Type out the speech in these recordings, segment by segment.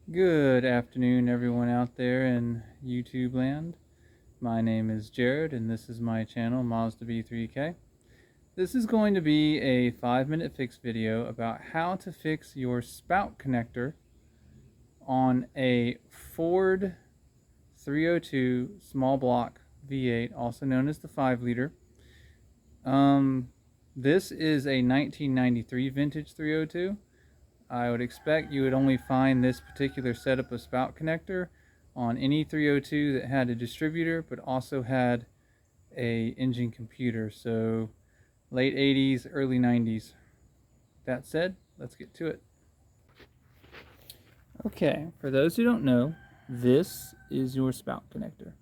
Good afternoon, everyone out there in YouTube land. My name is Jared, and this is my channel, Mazda B3K. This is going to be a 5-minute fix video about how to fix your spout connector on a Ford 302 small block V8, also known as the 5-liter. This is a 1993 vintage 302. I would expect you would only find this particular setup of spout connector on any 302 that had a distributor but also had a engine computer, so late 80s, early 90s. That said, let's get to it. Okay, for those who don't know, this is your spout connector,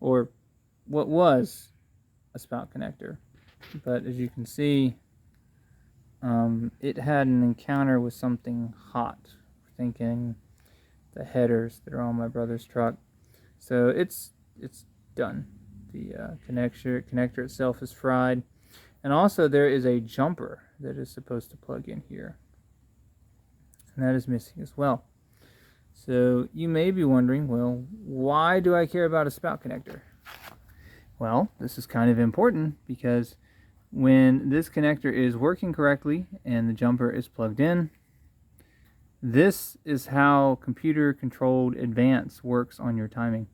or what was a spout connector, but as you can see, it had an encounter with something hot. Thinking the headers that are on my brother's truck. So it's done. The connector itself is fried. And also there is a jumper that is supposed to plug in here. And that is missing as well. So you may be wondering, well, why do I care about a spout connector? Well, this is kind of important because when this connector is working correctly and the jumper is plugged in, this is how computer-controlled advance works on your timing.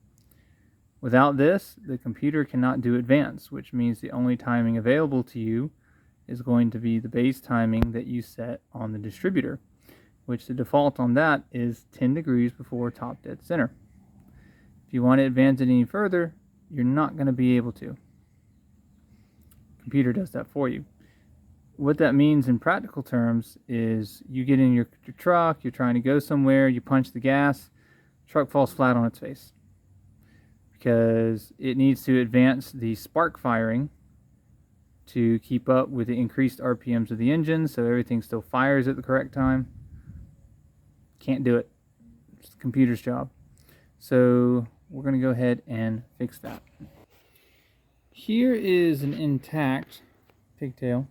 Without this, the computer cannot do advance, which means the only timing available to you is going to be the base timing that you set on the distributor, which the default on that is 10 degrees before top dead center. If you want to advance it any further, you're not going to be able to. Computer does that for you. What that means in practical terms is you get in your truck, you're trying to go somewhere, you punch the gas, truck falls flat on its face because it needs to advance the spark firing to keep up with the increased RPMs of the engine so everything still fires at the correct time. Can't do it. It's the computer's job. So we're going to go ahead and fix that. Here is an intact pigtail.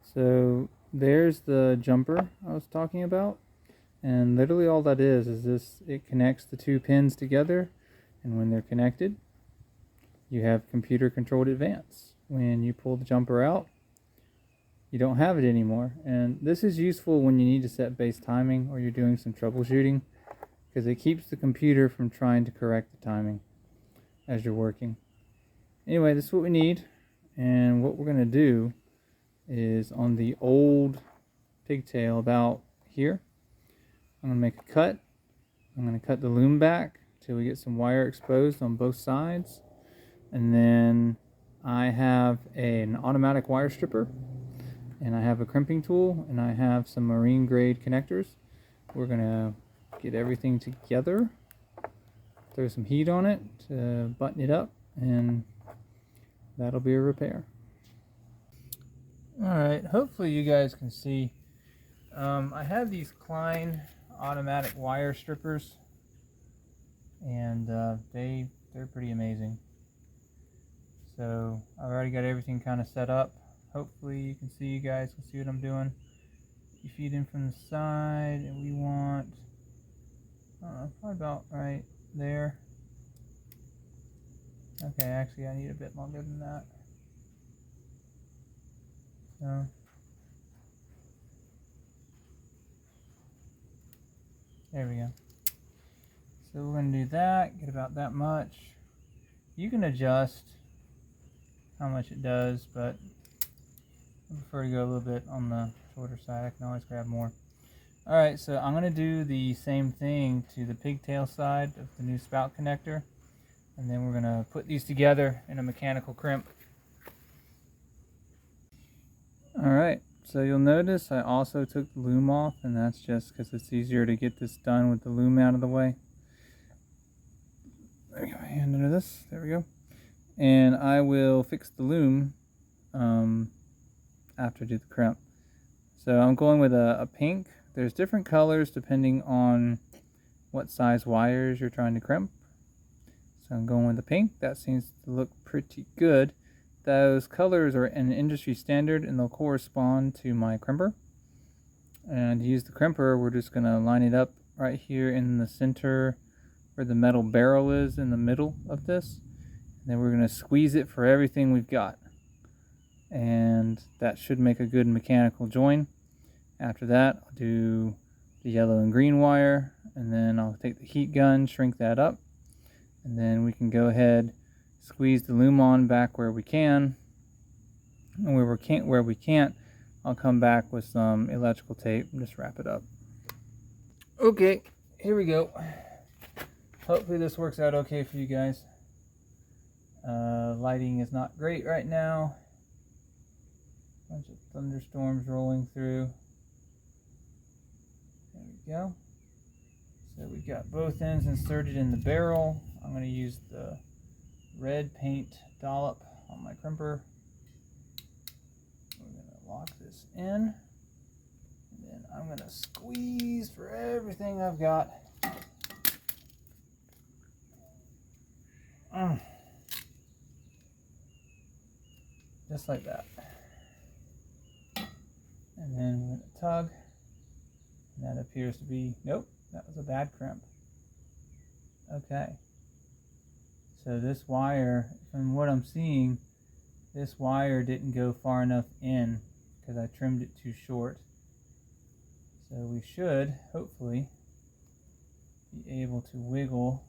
So there's the jumper I was talking about, and literally all that is this: it connects the two pins together, and when they're connected, you have computer controlled advance. When you pull the jumper out, you don't have it anymore. And this is useful when you need to set base timing or you're doing some troubleshooting, because it keeps the computer from trying to correct the timing as you're working. Anyway, this is what we need, and what we're going to do is on the old pigtail about here, I'm going to make a cut. I'm going to cut the loom back till we get some wire exposed on both sides, and then I have an automatic wire stripper, and I have a crimping tool, and I have some marine grade connectors. We're going to get everything together, throw some heat on it to button it up, and that'll be a repair. Alright, hopefully you guys can see. I have these Klein automatic wire strippers, and they're pretty amazing. So I've already got everything kind of set up. Hopefully you can see, you guys can see what I'm doing. You feed in from the side, and we want, probably about right there. Okay, actually I need a bit longer than that. So there we go. So we're going to do that, get about that much. You can adjust how much it does, but I prefer to go a little bit on the shorter side. I can always grab more. Alright, so I'm going to do the same thing to the pigtail side of the new spout connector, and then we're going to put these together in a mechanical crimp. Alright, so you'll notice I also took the loom off, and that's just because it's easier to get this done with the loom out of the way. Let me get my hand under this. There we go. And I will fix the loom after I do the crimp. So I'm going with a pink. There's different colors depending on what size wires you're trying to crimp. So I'm going with the pink. That seems to look pretty good. Those colors are an industry standard, and they'll correspond to my crimper. And to use the crimper, we're just going to line it up right here in the center where the metal barrel is in the middle of this. And then we're going to squeeze it for everything we've got. And that should make a good mechanical join. After that, I'll do the yellow and green wire, and then I'll take the heat gun, shrink that up, and then we can go ahead, squeeze the loom on back where we can, and where we can't, I'll come back with some electrical tape and just wrap it up. Okay, here we go. Hopefully this works out okay for you guys. Lighting is not great right now. Bunch of thunderstorms rolling through. There we go. So we got both ends inserted in the barrel. I'm going to use the red paint dollop on my crimper. We're going to lock this in. And then I'm going to squeeze for everything I've got. Just like that. And then we're going to tug. And that appears to be, nope, that was a bad crimp. Okay. So this wire, from what I'm seeing, this wire didn't go far enough in because I trimmed it too short. So we should, hopefully, be able to wiggle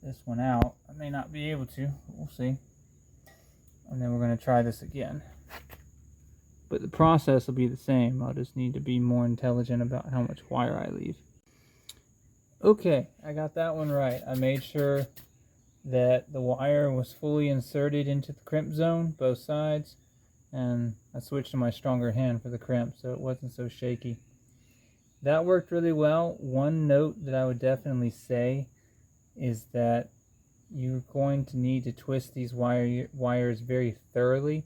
this one out. I may not be able to, but we'll see. And then we're going to try this again. But the process will be the same. I'll just need to be more intelligent about how much wire I leave. Okay, I got that one right. I made sure that the wire was fully inserted into the crimp zone, both sides, and I switched to my stronger hand for the crimp so it wasn't so shaky. That worked really well. One note that I would definitely say is that you're going to need to twist these wires very thoroughly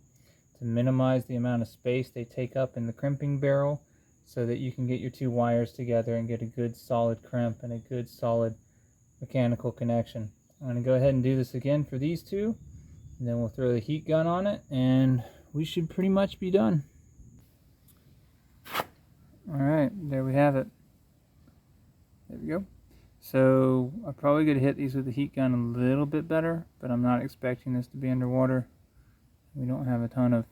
to minimize the amount of space they take up in the crimping barrel so that you can get your two wires together and get a good solid crimp and a good solid mechanical connection. I'm going to go ahead and do this again for these two, and then we'll throw the heat gun on it and we should pretty much be done. Alright, there we have it. There we go. So I'm probably going to hit these with the heat gun a little bit better, but I'm not expecting this to be underwater. We don't have a ton of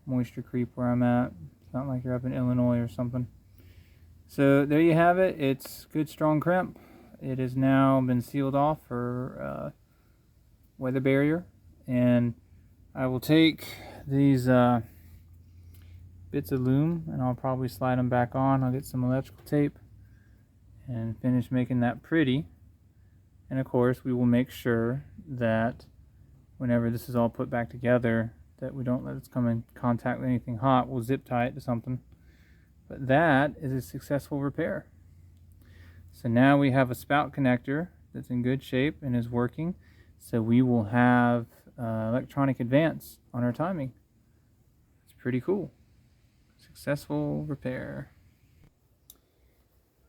moisture creep where I'm at. It's not like you're up in Illinois or something. So there you have it. It's good strong crimp. It has now been sealed off for weather barrier, and I will take these bits of loom and I'll probably slide them back on. I'll get some electrical tape and finish making that pretty. And of course we will make sure that whenever this is all put back together that we don't let it come in contact with anything hot. We'll zip tie it to something. But that is a successful repair. So now we have a spout connector that's in good shape and is working. So we will have electronic advance on our timing. It's pretty cool. Successful repair.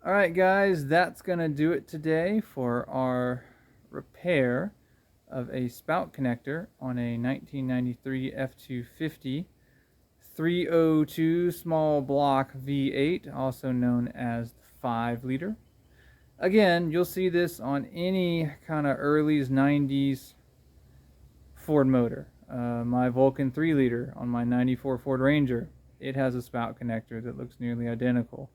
Alright guys, that's going to do it today for our repair of a spout connector on a 1993 F250 302 small block V8, also known as the 5 liter. Again, you'll see this on any kind of early 90s Ford motor. My Vulcan 3 liter on my 94 Ford Ranger, it has a spout connector that looks nearly identical.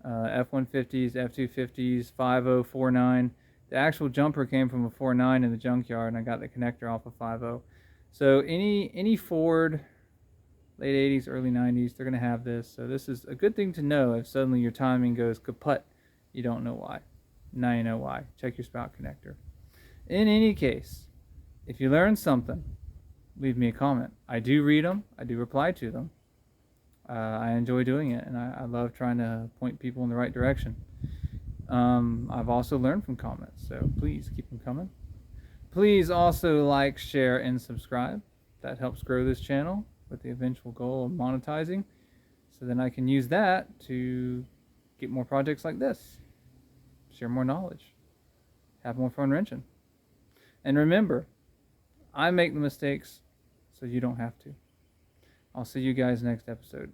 F-150s, F-250s, 50, 49. The actual jumper came from a 49 in the junkyard, and I got the connector off of 50. So any Ford, late 80s, early 90s, they're going to have this. So this is a good thing to know if suddenly your timing goes kaput. You don't know why. Now you know why. Check your spout connector. In any case, if you learn something, leave me a comment. I do read them. I do reply to them. I enjoy doing it, and I love trying to point people in the right direction. I've also learned from comments, so please keep them coming. Please also like, share, and subscribe. That helps grow this channel with the eventual goal of monetizing, so then I can use that to get more projects like this, share more knowledge, have more fun wrenching. And remember, I make the mistakes so you don't have to. I'll see you guys next episode.